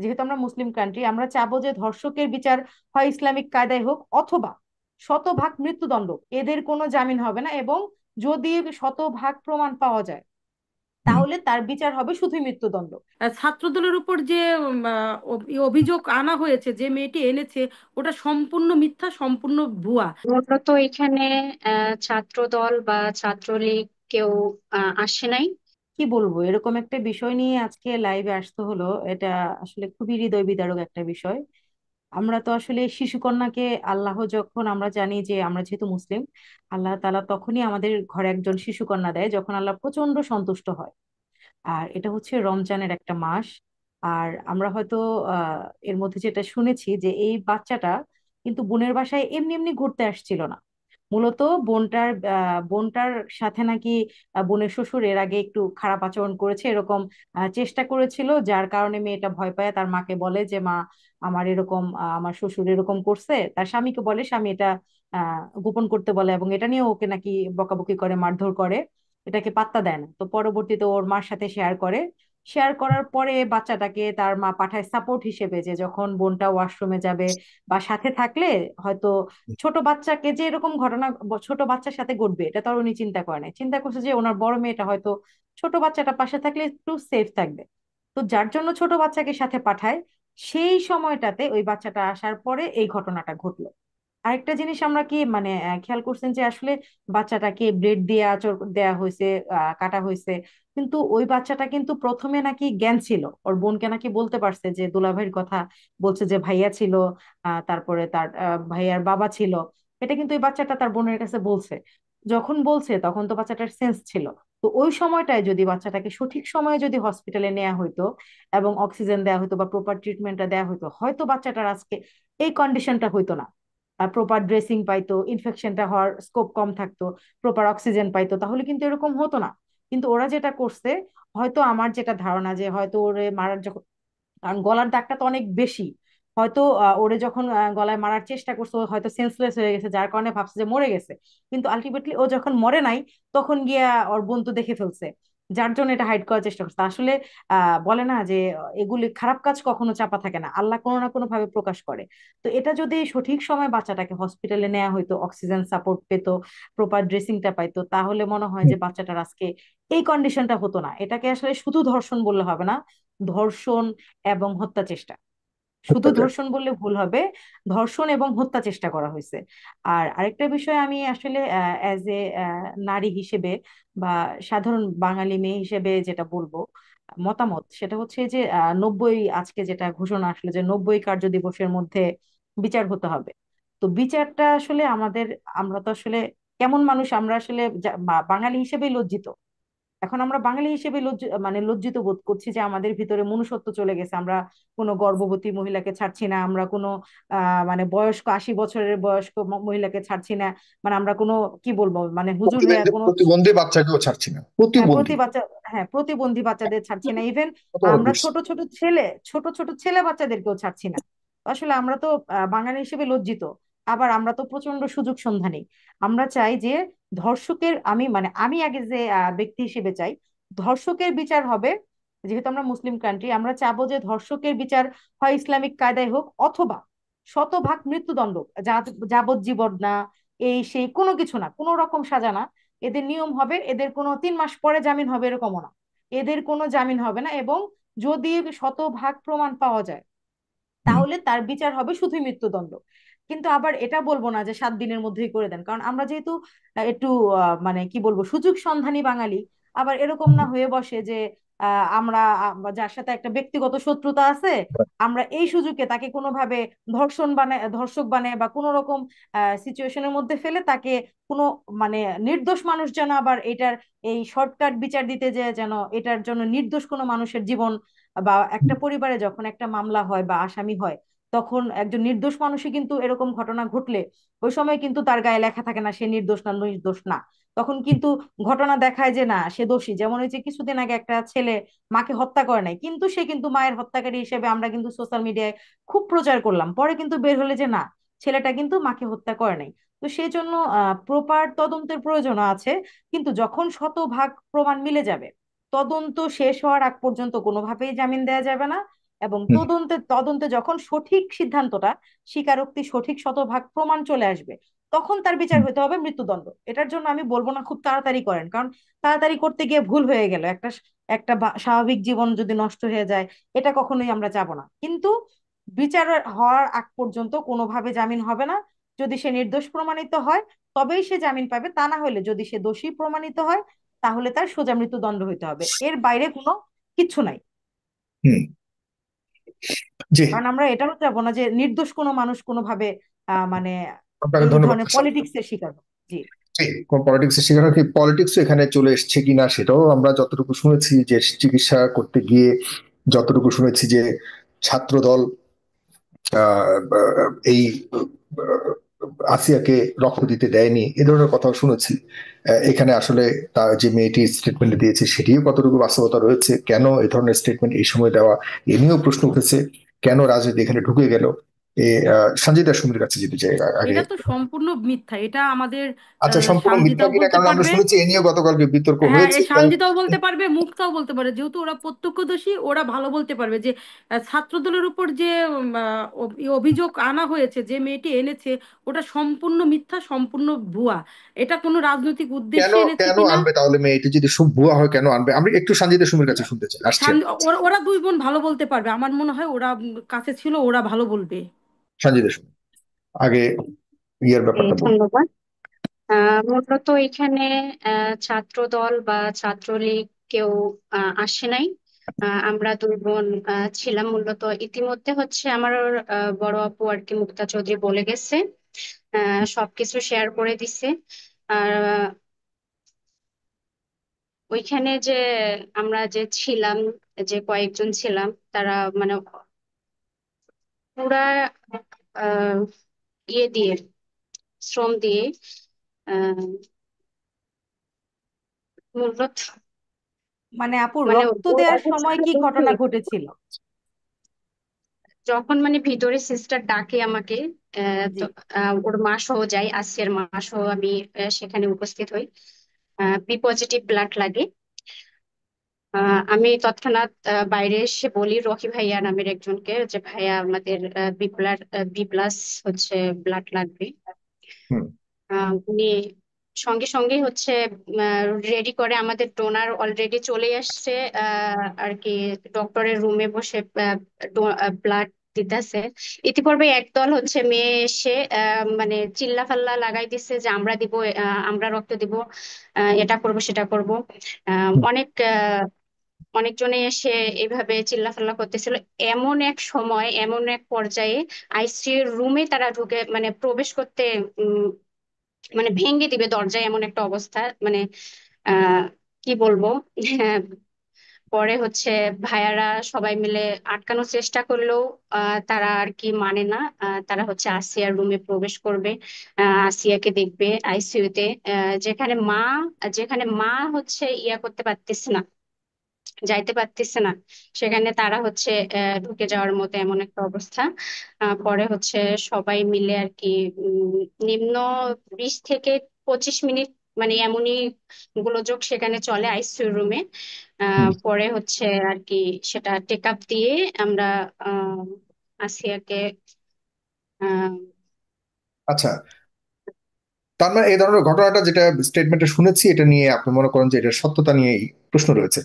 যেহেতু আমরা মুসলিম কান্ট্রি, আমরা চাবো যে ধর্ষকের বিচার হয় ইসলামিক কায়দায় হোক, অথবা শতভাগ মৃত্যুদণ্ড। এদের কোনো জামিন হবে না, এবং যদি শতভাগ প্রমাণ পাওয়া যায় হুম। তাহলে তার বিচার হবে শুধুই মৃত্যুদণ্ড। ছাত্রদলের উপর যে অভিযোগ আনা হয়েছে, যে মেয়েটি এনেছে, ওটা সম্পূর্ণ মিথ্যা, সম্পূর্ণ ভুয়া। মূলত এখানে ছাত্র দল বা ছাত্রলীগ কেউ আসে নাই। কি বলবো, এরকম একটা বিষয় নিয়ে আজকে লাইভে আসতে হলো, এটা আসলে খুবই হৃদয় বিদারক একটা বিষয়। আমরা তো আসলে শিশুকন্যাকে, আল্লাহ যখন, আমরা জানি যে আমরা যেহেতু মুসলিম, আল্লাহ তাআলা তখনই আমাদের ঘরে একজন শিশুকন্যা দেয় যখন আল্লাহ প্রচন্ড সন্তুষ্ট হয়। আর এটা হচ্ছে রমজানের একটা মাস। আর আমরা হয়তো এর মধ্যে যেটা শুনেছি যে এই বাচ্চাটা কিন্তু বোনের বাসায় এমনি এমনি ঘুরতে আসছিল না। মূলত বোনটার সাথে নাকি বোনের শ্বশুর এর আগে একটু খারাপ আচরণ করেছে, এরকম চেষ্টা করেছিল, যার কারণে মেয়েটা ভয় পায় তার মাকে বলে যে মা, আমার এরকম আমার শ্বশুর এরকম করছে। তার স্বামীকে বলে, স্বামী এটা গোপন করতে বলে, এবং এটা নিয়ে ওকে নাকি বকাবকি করে, মারধর করে, এটাকে পাত্তা দেয় না। তো পরবর্তীতে ওর মার সাথে শেয়ার করে। শেয়ার করার পরে বাচ্চাটাকে তার মা পাঠায় সাপোর্ট হিসেবে, যে যখন বোনটা ওয়াশরুমে যাবে বা সাথে থাকলে হয়তো ছোট বাচ্চাকে, যে এরকম ঘটনা ছোট বাচ্চার সাথে ঘটবে এটা তো আর উনি চিন্তা করে নাই, চিন্তা করছে যে ওনার বড় মেয়েটা হয়তো ছোট বাচ্চাটা পাশে থাকলে একটু সেফ থাকবে। তো যার জন্য ছোট বাচ্চাকে সাথে পাঠায়। সেই সময়টাতে ওই বাচ্চাটা আসার পরে এই ঘটনাটা ঘটলো। আরেকটা জিনিস আমরা কি মানে খেয়াল করছেন যে আসলে বাচ্চাটাকে ব্লেড দিয়ে আঁচড় দেয়া হয়েছে, কাটা হয়েছে, কিন্তু ওই বাচ্চাটা কিন্তু প্রথমে নাকি জ্ঞান ছিল, ওর বোনকে নাকি বলতে পারছে, যে দুলাভাইয়ের কথা বলছে যে ভাইয়া ছিল, তারপরে তার ভাইয়ার বাবা ছিল। এটা কিন্তু ওই বাচ্চাটা তার বোনের কাছে বলছে। যখন বলছে তখন তো বাচ্চাটার সেন্স ছিল। তো ওই সময়টায় যদি বাচ্চাটাকে সঠিক সময়ে যদি হসপিটালে নেওয়া হইতো এবং অক্সিজেন দেওয়া হতো বা প্রপার ট্রিটমেন্টটা দেওয়া হতো, হয়তো বাচ্চাটার আজকে এই কন্ডিশনটা হইতো না। প্রপার ড্রেসিং পাইতো, ইনফেকশনটা হওয়ার স্কোপ কম থাকতো, প্রপার অক্সিজেন পাইতো, তাহলে কিন্তু এরকম হতো না। কিন্তু ওরা যেটা করছে, হয়তো আমার যেটা ধারণা যে হয়তো ওরে মারার যখন, কারণ গলার দাগটা তো অনেক বেশি, হয়তো ওরে যখন গলায় মারার চেষ্টা করছে ও হয়তো সেন্সলেস হয়ে গেছে, যার কারণে ভাবছে যে মরে গেছে। কিন্তু আলটিমেটলি ও যখন মরে নাই, তখন গিয়া ওর বোন তো দেখে ফেলছে, যার জন্য এটা হাইড করার চেষ্টা করছে। আসলে বলে না যে এগুলি খারাপ কাজ কখনো চাপা থাকে না, আল্লাহ কোনো না কোনো ভাবে প্রকাশ করে। তো এটা যদি সঠিক সময় বাচ্চাটাকে হসপিটালে নেওয়া হইতো, অক্সিজেন সাপোর্ট পেতো, প্রপার ড্রেসিংটা পাইতো, তাহলে মনে হয় যে বাচ্চাটার আজকে এই কন্ডিশনটা হতো না। এটাকে আসলে শুধু ধর্ষণ বললে হবে না, ধর্ষণ এবং হত্যা চেষ্টা, শুধু অত্যাচার। ধর্ষণ বললে ভুল হবে, ধর্ষণ এবং হত্যা চেষ্টা করা হয়েছে। আর আরেকটা বিষয় আমি আসলে অ্যাজ এ নারী হিসেবে বা সাধারণ বাঙালি মেয়ে হিসেবে যেটা বলবো মতামত, সেটা হচ্ছে যে 90, আজকে যেটা ঘোষণা আসলে যে 90 কার্য দিবসের মধ্যে বিচার হতে হবে। তো বিচারটা আসলে আমাদের, আমরা তো আসলে কেমন মানুষ, আমরা আসলে বাঙালি হিসেবেই লজ্জিত। এখন আমরা বাঙালি হিসেবে লজ্জিত বোধ করছি যে আমাদের ভিতরে মনুষ্যত্ব চলে গেছে। আমরা কোনো গর্ভবতী মহিলাকে ছাড়ছি না, আমরা কোনো মানে বয়স্ক 80 বছরের বয়স্ক মহিলাকে ছাড়ছি না। মানে আমরা কোনো, কি বলবো, মানে হুজুর হইয়া কোনো, প্রতিবন্ধী বাচ্চাকেও ছাড়ছি না, হ্যাঁ প্রতিবন্ধী। হ্যাঁ প্রতিবন্ধী বাচ্চাদের ছাড়ছি না, ইভেন কত বড় আমরা করছি। ছোট ছোট ছেলে বাচ্চাদেরকেও ছাড়ছি না। আসলে আমরা তো বাঙালি হিসেবে লজ্জিত। আবার আমরা তো প্রচন্ড সুযোগ সন্ধানী। আমরা চাই যে ধর্ষকের, আমি আগে যে ব্যক্তি হিসেবে চাই ধর্ষকের বিচার হবে, যেহেতু আমরা মুসলিম কান্ট্রি, আমরা চাবো যে ধর্ষকের বিচার হয় ইসলামিক কায়দায় হোক, অথবা শতভাগ মৃত্যুদণ্ড, যাবজ্জীবন না, এই সেই কোনো কিছু না, কোনো রকম সাজা না। এদের নিয়ম হবে, এদের কোনো 3 মাস পরে জামিন হবে এরকমও না, এদের কোনো জামিন হবে না। এবং যদি শতভাগ প্রমাণ পাওয়া যায় হুম। তাহলে তার বিচার হবে শুধুই মৃত্যুদণ্ড। কিন্তু আবার এটা বলবো না যে 7 দিনের মধ্যেই করে দেন, কারণ আমরা যেহেতু একটু মানে কি বলবো, সুযোগ সন্ধানী বাঙালি। আবার এরকম না হয়ে বসে যে আমরা যার সাথে একটা ব্যক্তিগত শত্রুতা আছে, আমরা এই সুযোগে তাকে কোনোভাবে ধর্ষক বানায় বা কোনো রকম সিচুয়েশনের মধ্যে ফেলে তাকে কোনো, মানে নির্দোষ মানুষ যেন আবার এটার এই শর্টকাট বিচার দিতে যে যেন এটার জন্য নির্দোষ কোনো মানুষের জীবন, বা একটা পরিবারে যখন একটা মামলা হয় বা আসামি হয়, তখন একজন নির্দোষ মানুষই কিন্তু এরকম ঘটনা ঘটলে ওই সময় কিন্তু তার গায়ে লেখা থাকে না সে নির্দোষ না নির্দোষ না। তখন কিন্তু ঘটনা দেখায় যে না, সে দোষী। যেমন হয়েছে কিছুদিন আগে, একটা ছেলে মাকে হত্যা করে নাই, কিন্তু সে কিন্তু মায়ের হত্যাকারী হিসেবে আমরা কিন্তু সোশ্যাল মিডিয়ায় খুব প্রচার করলাম, পরে কিন্তু বের হলে যে না, ছেলেটা কিন্তু মাকে হত্যা করে নাই। তো সেই জন্য প্রপার তদন্তের প্রয়োজন আছে। কিন্তু যখন শতভাগ প্রমাণ মিলে যাবে, তদন্ত শেষ হওয়ার আগ পর্যন্ত কোনোভাবেই জামিন দেওয়া যাবে না। এবং হুম। তদন্তে তদন্তে যখন সঠিক সিদ্ধান্তটা, স্বীকারোক্তি সঠিক শতভাগ প্রমাণ চলে আসবে, তখন তার বিচার হুম। হতে হবে মৃত্যুদণ্ড। এটার জন্য আমি বলবো না খুব তাড়াতাড়ি করেন, কারণ তাড়াতাড়ি করতে গিয়ে ভুল হয়ে গেল, একটা একটা স্বাভাবিক জীবন যদি নষ্ট হয়ে যায়, এটা কখনোই আমরা চাবো না। কিন্তু বিচার হওয়ার আগ পর্যন্ত কোনোভাবে জামিন হবে না। যদি সে নির্দোষ প্রমাণিত হয় তবেই সে জামিন পাবে, তা না হলে যদি সে দোষী প্রমাণিত হয় তাহলে তার সোজা মৃত্যুদণ্ড হইতে হবে, এর বাইরে কোনো কিচ্ছু নাই। হুম। জি। কারণ আমরা এটাও চাবো না যে নির্দোষ কোনো মানুষ কোনোভাবে মানে আপনাকে এই ধন্যবাদ। ধরনের পলিটিক্সের শিকার হোক। জি। কোন পলিটিক্স সেখানে কি পলিটিক্স এখানে চলে এসছে কিনা সেটাও আমরা যতটুকু শুনেছি, যে চিকিৎসা করতে গিয়ে যতটুকু শুনেছি যে ছাত্রদল এই আসিয়াকে রক্ত দিতে দেয়নি, এ ধরনের কথাও শুনেছি। এখানে আসলে তার যে মেয়েটি স্টেটমেন্ট দিয়েছে সেটিও কতটুকু বাস্তবতা রয়েছে, কেন এই ধরনের স্টেটমেন্ট এই সময় দেওয়া, এ নিয়েও প্রশ্ন উঠেছে। কেন রাজনীতি এখানে ঢুকে গেল, এ সঞ্জিতা সুমির কাছে যেতে চাই আগে। এটা তো সম্পূর্ণ মিথ্যা, এটা আমাদের আচ্ছা, সম্পূর্ণ মিথ্যা সানজিদাও কিনা, বলতে কারণ আমরা পারবে। শুনেছি এ নিয়ে গতকালকে বিতর্ক হ্যাঁ, হয়েছে। এই সানজিদাও বলতে পারবে, মুক্তাও বলতে পারে, যেহেতু ওরা প্রত্যক্ষদর্শী, ওরা ভালো বলতে পারবে যে ছাত্রদলের উপর যে অভিযোগ আনা হয়েছে, যে মেয়েটি এনেছে, ওটা সম্পূর্ণ মিথ্যা, সম্পূর্ণ ভুয়া। এটা কোনো রাজনৈতিক কেন উদ্দেশ্যে এনেছে কেন কিনা। আনবে তাহলে মেয়েটি, যদি সব ভুয়া হয় কেন আনবে? আমি একটু সঞ্জিতা সুমির কাছে শুনতে চাই, আসছি আমি। ওরা ওরা দুই বোন ভালো বলতে পারবে, আমার মনে হয় ওরা কাছে ছিল, ওরা ভালো বলবে। সঞ্জিতা সুমি আগে ইয়ের ব্যাপারটা বল। ধন্যবাদ। মূলত এখানে ছাত্র দল বা ছাত্রলীগ কেউ আসে নাই। আমরা দুই বোন ছিলাম মূলত। ইতিমধ্যে হচ্ছে আমার বড় আপু আর কি মুক্তা চৌধুরী বলে গেছে, সবকিছু শেয়ার করে দিছে। আর ওইখানে যে আমরা যে ছিলাম, যে কয়েকজন ছিলাম, তারা মানে পুরা আহ ইয়ে দিয়ে, শ্রম দিয়ে, আহ মূলত মানে আপু, মানে রক্ত ওর দেওয়ার সময় অবস্থাটা কি দেখে, ঘটনা ঘটেছিল? যখন মানে ভিতরে সিস্টার ডাকে আমাকে, জি। তো ওর মা সহ যাই, আসিয়ার মা সহ আমি সেখানে উপস্থিত হই। বি পজিটিভ ব্লাড লাগে। আমি তৎক্ষণাৎ বাইরে এসে বলি রকি ভাইয়া নামের একজনকে যে ভাইয়া আমাদের বি প্লাস হচ্ছে ব্লাড লাগবে। হুম। উনি সঙ্গে সঙ্গে হচ্ছে রেডি করে, আমাদের ডোনার অলরেডি চলে আসছে আর কি, ডক্টরের রুমে বসে ব্লাড দিতেছে। ইতিপূর্বে একদল হচ্ছে মেয়ে এসে মানে চিল্লা ফাল্লা লাগাই দিচ্ছে যে আমরা দিব, আমরা রক্ত দিব, এটা করব সেটা করব। হুম। অনেক অনেকজনে এসে এইভাবে চিল্লাফাল্লা করতেছিল। এমন এক সময়, এমন এক পর্যায়ে আইসিইউ রুমে তারা ঢুকে মানে প্রবেশ করতে, মানে ভেঙে দিবে দরজায়, এমন একটা অবস্থা। মানে আহ কি বলবো। হ্যাঁ, পরে হচ্ছে ভাইয়ারা সবাই মিলে আটকানোর চেষ্টা করলেও তারা আর কি মানে না। তারা হচ্ছে আসিয়ার রুমে প্রবেশ করবে, আসিয়াকে দেখবে আইসিইউতে, যেখানে মা হচ্ছে ইয়া করতে পারতেছে না, যাইতে পারতেছে না, সেখানে তারা হচ্ছে ঢুকে যাওয়ার মতো এমন একটা অবস্থা। পরে হচ্ছে সবাই মিলে আর কি, উম, নিম্ন 20 থেকে 25 মিনিট মানে এমনই গোলযোগ সেখানে চলে আইসিইউ রুমে। হুম। পরে হচ্ছে আর কি সেটা টেক আপ দিয়ে আমরা আসিয়াকে আহ আচ্ছা, তার মানে এই ধরনের ঘটনাটা যেটা স্টেটমেন্টে শুনেছি, এটা নিয়ে আপনি মনে করেন যে এটার সত্যতা নিয়ে প্রশ্ন রয়েছে?